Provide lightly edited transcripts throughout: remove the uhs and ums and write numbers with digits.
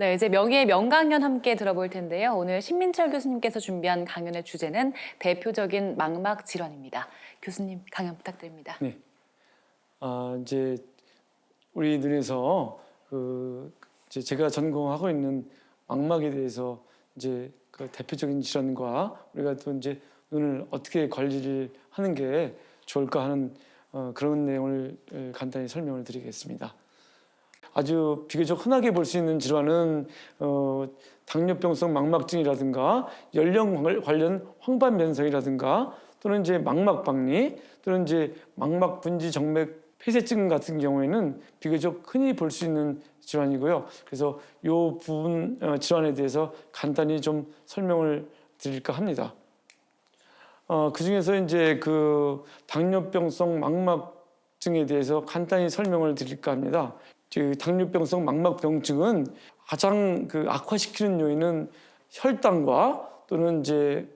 네, 이제 명의의 명강연 함께 들어볼 텐데요. 오늘 신민철 교수님께서 준비한 강연의 주제는 대표적인 망막 질환입니다. 교수님 강연 부탁드립니다. 네. 이제 우리 눈에서 이제 제가 전공하고 있는 망막에 대해서 이제 그 대표적인 질환과 우리가 또 이제 눈을 어떻게 관리를 하는 게 좋을까 하는 그런 내용을 간단히 설명을 드리겠습니다. 아주 비교적 흔하게 볼 수 있는 질환은 당뇨병성 망막증이라든가 연령 관련 황반 변성이라든가 또는 이제 망막박리 또는 이제 망막 분지 정맥 폐쇄증 같은 경우에는 비교적 흔히 볼 수 있는 질환이고요. 그래서 이 부분 질환에 대해서 간단히 좀 설명을 드릴까 합니다. 그 중에서 이제 그 당뇨병성 망막증에 대해서 간단히 설명을 드릴까 합니다. 당뇨병성 망막병증은 가장 악화시키는 요인은 혈당과 또는 이제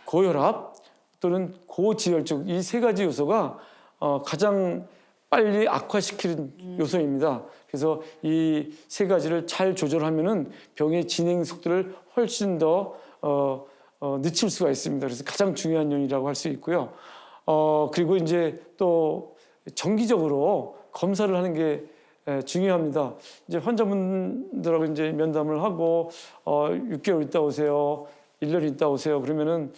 고혈압 또는 고지혈증 이 세 가지 요소가 가장 빨리 악화시키는 요소입니다. 그래서 이 세 가지를 잘 조절하면은 병의 진행 속도를 훨씬 더 늦출 수가 있습니다. 그래서 가장 중요한 요인이라고 할 수 있고요. 그리고 이제 또 정기적으로 검사를 하는 게 중요합니다. 이제 환자분들하고 이제 면담을 하고 6개월 있다 오세요, 1년 있다 오세요. 그러면은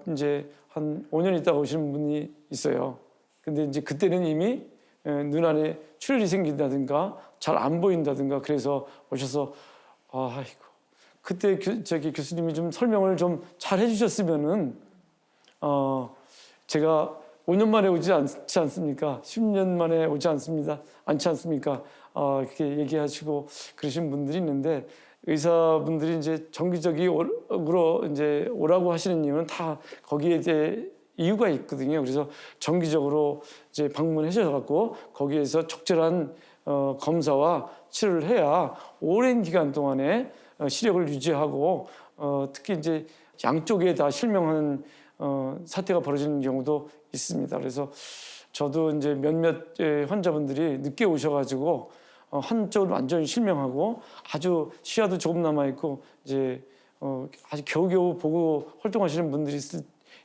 이제 한 5년 있다가 오시는 분이 있어요. 근데 이제 그때는 이미 눈 안에 출혈이 생긴다든가 잘 안 보인다든가 그래서 오셔서 아이고 그때 교수님이 좀 설명을 좀 잘 해주셨으면은 제가 5년 만에 오지 않지 않습니까? 10년 만에 오지 않지 않습니까? 이렇게 얘기하시고 그러신 분들이 있는데 의사분들이 이제 정기적으로 이제 오라고 하시는 이유는 다 거기에 대해 이유가 있거든요. 그래서 정기적으로 이제 방문하셔서 거기에서 적절한 검사와 치료를 해야 오랜 기간 동안에 시력을 유지하고 특히 이제 양쪽에 다 실명하는 사태가 벌어지는 경우도 있습니다. 그래서 저도 이제 몇몇 환자분들이 늦게 오셔가지고 한쪽은 완전히 실명하고 아주 시야도 조금 남아 있고 이제 아주 겨우겨우 보고 활동하시는 분들이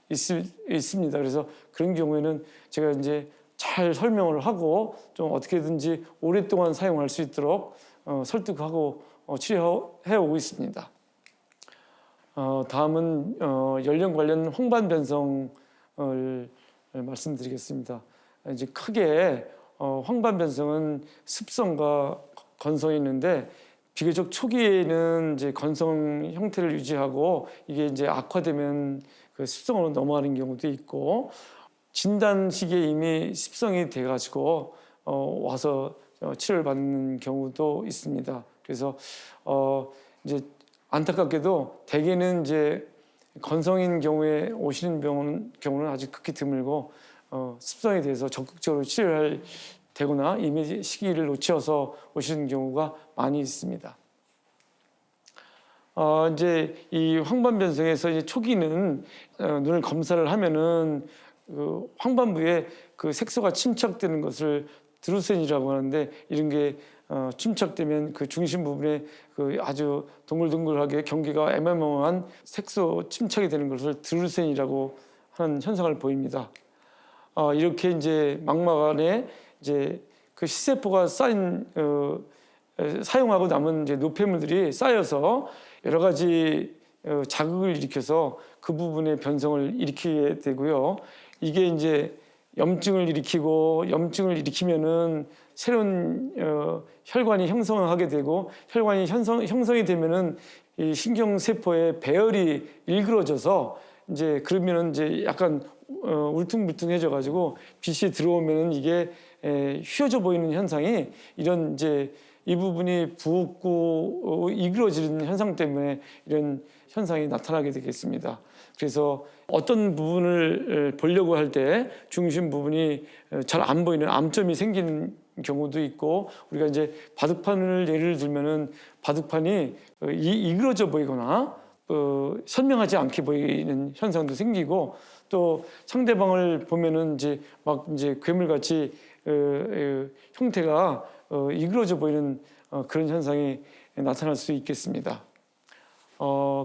있습니다. 그래서 그런 경우에는 제가 이제 잘 설명을 하고 좀 어떻게든지 오랫동안 사용할 수 있도록 설득하고 치료해 오고 있습니다. 다음은 연령 관련 황반 변성을 말씀드리겠습니다. 이제 크게 황반 변성은 습성과 건성이 있는데 비교적 초기에는 이제 건성 형태를 유지하고 이게 이제 악화되면 그 습성으로 넘어가는 경우도 있고 진단 시기에 이미 습성이 돼가지고 와서 치료를 받는 경우도 있습니다. 그래서 이제 안타깝게도 대개는 이제 건성인 경우에 오시는 경우는 아주 극히 드물고 습성에 대해서 적극적으로 치료를 되거나 이미 시기를 놓쳐서 오시는 경우가 많이 있습니다. 이제 이 황반 변성에서 이제 초기는 눈을 검사를 하면은 그 황반부에 그 색소가 침착되는 것을 드루센이라고 하는데 이런 게 침착되면 그 중심 부분에 그 아주 동글동글하게 경계가 애매모호한 색소 침착이 되는 것을 드루센이라고 하는 현상을 보입니다. 이렇게 이제 망막 안에 이제 그 시세포가 쌓인 사용하고 남은 이제 노폐물들이 쌓여서 여러 가지 자극을 일으켜서 그 부분의 변성을 일으키게 되고요. 이게 이제 염증을 일으키면은 새로운 혈관이 형성하게 되고 혈관이 형성이 되면은 이 신경세포의 배열이 일그러져서 이제 그러면은 이제 약간 울퉁불퉁해져 가지고 빛이 들어오면은 이게 휘어져 보이는 현상이 이런 이제 이 부분이 붓고 이그러지는 현상 때문에 이런 현상이 나타나게 되겠습니다. 그래서 어떤 부분을 보려고 할 때 중심 부분이 잘 안 보이는 암점이 생기는 경우도 있고 우리가 이제 바둑판을 예를 들면은 바둑판이 이그러져 보이거나 선명하지 않게 보이는 현상도 생기고 또 상대방을 보면은 이제 막 이제 괴물같이 형태가 이그러져 보이는 그런 현상이 나타날 수 있겠습니다.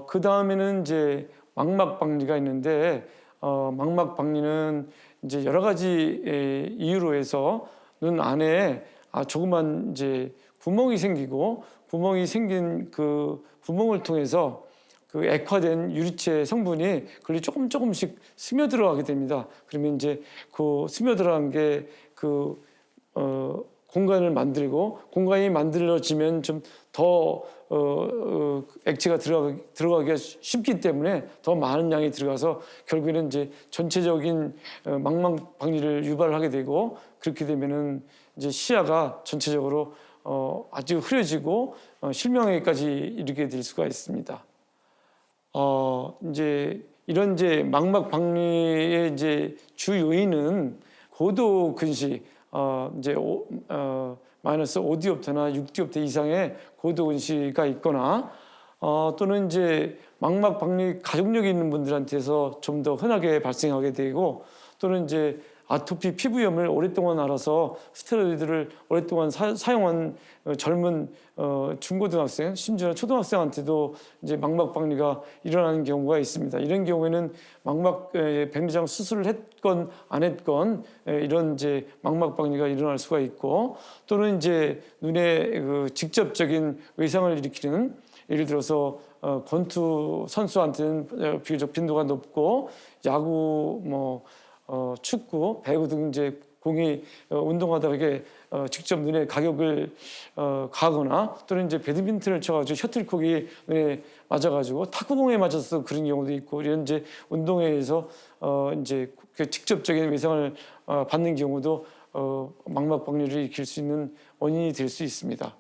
그 다음에는 이제 망막박리가 있는데 망막박리는 이제 여러 가지 이유로 해서 눈 안에 조그만 이제 구멍이 생기고 구멍이 생긴 그 구멍을 통해서 그 액화된 유리체 성분이 그걸 조금씩 스며들어가게 됩니다. 그러면 이제 그 스며들어간 게 공간을 만들고 공간이 만들어지면 좀 더 액체가 들어가기가 쉽기 때문에 더 많은 양이 들어가서 결국에는 이제 전체적인 망막박리를 유발을 하게 되고 그렇게 되면은 이제 시야가 전체적으로 아주 흐려지고 실명에까지 이르게 될 수가 있습니다. 이제 이런 이제 망막박리의 이제 주 요인은 고도 근시 이제 마이너스 5디옵터나 6디옵터 이상의 고도 근시가 있거나 또는 이제 망막박리 가족력이 있는 분들한테서 좀 더 흔하게 발생하게 되고 또는 이제 아토피 피부염을 오랫동안 앓아서 스테로이드를 오랫동안 사용한 젊은 중고등학생 심지어 초등학생한테도 이제 망막박리가 일어나는 경우가 있습니다. 이런 경우에는 백내장 수술을 했건 안 했건 이런 이제 망막박리가 일어날 수가 있고 또는 이제 눈에 그 직접적인 외상을 일으키는 예를 들어서 권투 선수한테는 비교적 빈도가 높고 야구 축구, 배구 등 이제 공이 운동하다가 이게 직접 눈에 가격을 가거나 또는 이제 배드민턴을 쳐가지고 셔틀콕이 눈에 맞아가지고 탁구공에 맞아서 그런 경우도 있고 이런 이제 운동에 의해서 이제 그 직접적인 외상을 받는 경우도 망막박리를 일으킬 수 있는 원인이 될 수 있습니다.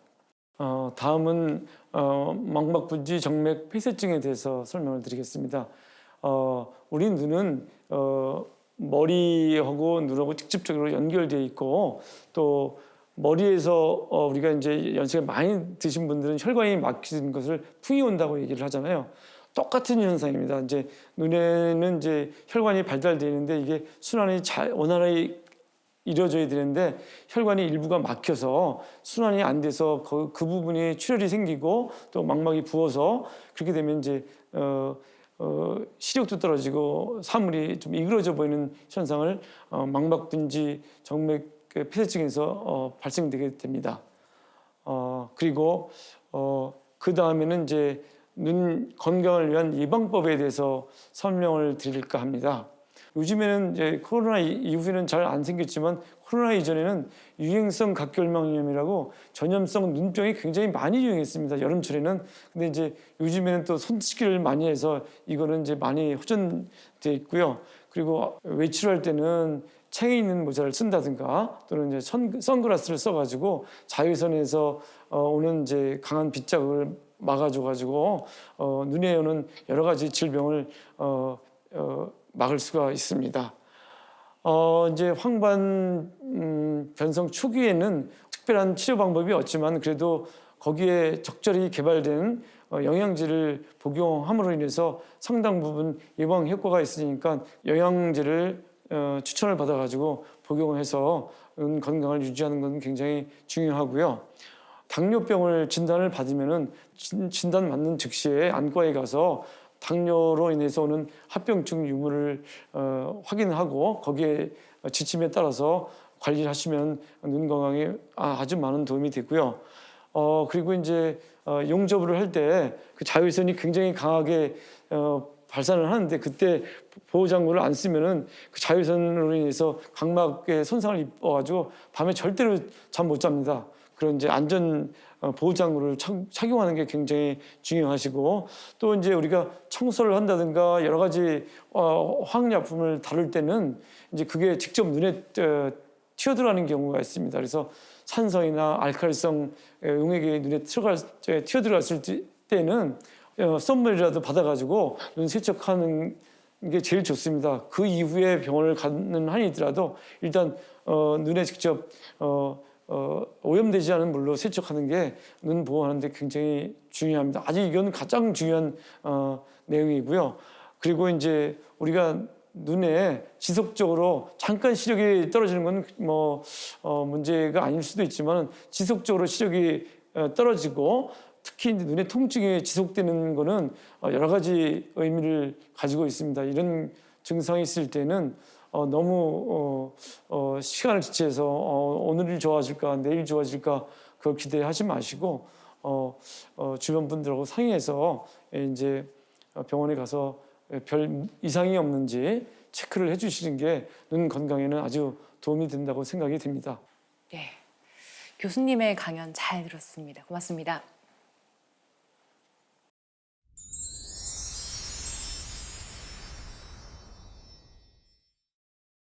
다음은 망막분지 정맥 폐쇄증에 대해서 설명을 드리겠습니다. 우리 눈은 머리하고 눈하고 직접적으로 연결되어 있고 또 머리에서 우리가 이제 연세가 많이 드신 분들은 혈관이 막힌 것을 풍이 온다고 얘기를 하잖아요. 똑같은 현상입니다. 이제 눈에는 이제 혈관이 발달되어 있는데 이게 순환이 원활하게 이루어져야 되는데 혈관이 일부가 막혀서 순환이 안 돼서 그 부분이 출혈이 생기고 또 망막이 부어서 그렇게 되면 이제 시력도 떨어지고 사물이 좀 이그러져 보이는 현상을 망막분지 정맥 폐쇄증에서 발생되게 됩니다. 그리고 그 다음에는 이제 눈 건강을 위한 예방법에 대해서 설명을 드릴까 합니다. 요즘에는 이제 코로나 이후에는 잘 안 생겼지만 코로나 이전에는 유행성 각결막염이라고 전염성 눈병이 굉장히 많이 유행했습니다. 여름철에는. 근데 이제 요즘에는 또 손 씻기를 많이 해서 이거는 이제 많이 호전돼 있고요. 그리고 외출할 때는 챙에 있는 모자를 쓴다든가 또는 이제 선글라스를 써가지고 자외선에서 오는 이제 강한 빛자극을 막아줘가지고 눈에 오는 여러 가지 질병을 막을 수가 있습니다. 이제 황반 변성 초기에는 특별한 치료 방법이 없지만 그래도 거기에 적절히 개발된 영양제를 복용함으로 인해서 상당 부분 예방 효과가 있으니까 영양제를 추천을 받아가지고 복용을 해서 눈 건강을 유지하는 건 굉장히 중요하고요. 당뇨병을 진단을 받으면은 진단 맞는 즉시에 안과에 가서 당뇨로 인해서 오는 합병증 유무를 확인하고 거기에 지침에 따라서 관리를 하시면 눈 건강에 아주 많은 도움이 되고요. 그리고 이제 용접을 할 때 그 자외선이 굉장히 강하게 발산을 하는데 그때 보호장구를 안 쓰면은 그 자외선으로 인해서 각막에 손상을 입어가지고 밤에 절대로 잠 못 잡니다. 그런 이제 안전 보호장구를 착용하는 게 굉장히 중요하시고 또 이제 우리가 청소를 한다든가 여러 가지 화학약품을 다룰 때는 이제 그게 직접 눈에 튀어들어가는 경우가 있습니다. 그래서 산성이나 알칼리성 용액이 눈에 튀어들어갔을 때는 선물이라도 받아가지고 눈 세척하는 게 제일 좋습니다. 그 이후에 병원을 가는 한이 있더라도 일단 눈에 직접 오염되지 않은 물로 세척하는 게 눈 보호하는데 굉장히 중요합니다. 아주 이건 가장 중요한 내용이고요. 그리고 이제 우리가 눈에 지속적으로 잠깐 시력이 떨어지는 건 문제가 아닐 수도 있지만 지속적으로 시력이 떨어지고 특히 이제 눈의 통증이 지속되는 거는 여러 가지 의미를 가지고 있습니다. 이런 증상이 있을 때는 너무 시간을 지체해서 오늘 좋아질까 내일 좋아질까 그걸 기대하지 마시고 주변 분들하고 상의해서 이제 병원에 가서 별 이상이 없는지 체크를 해주시는 게 눈 건강에는 아주 도움이 된다고 생각이 듭니다. 네, 교수님의 강연 잘 들었습니다. 고맙습니다.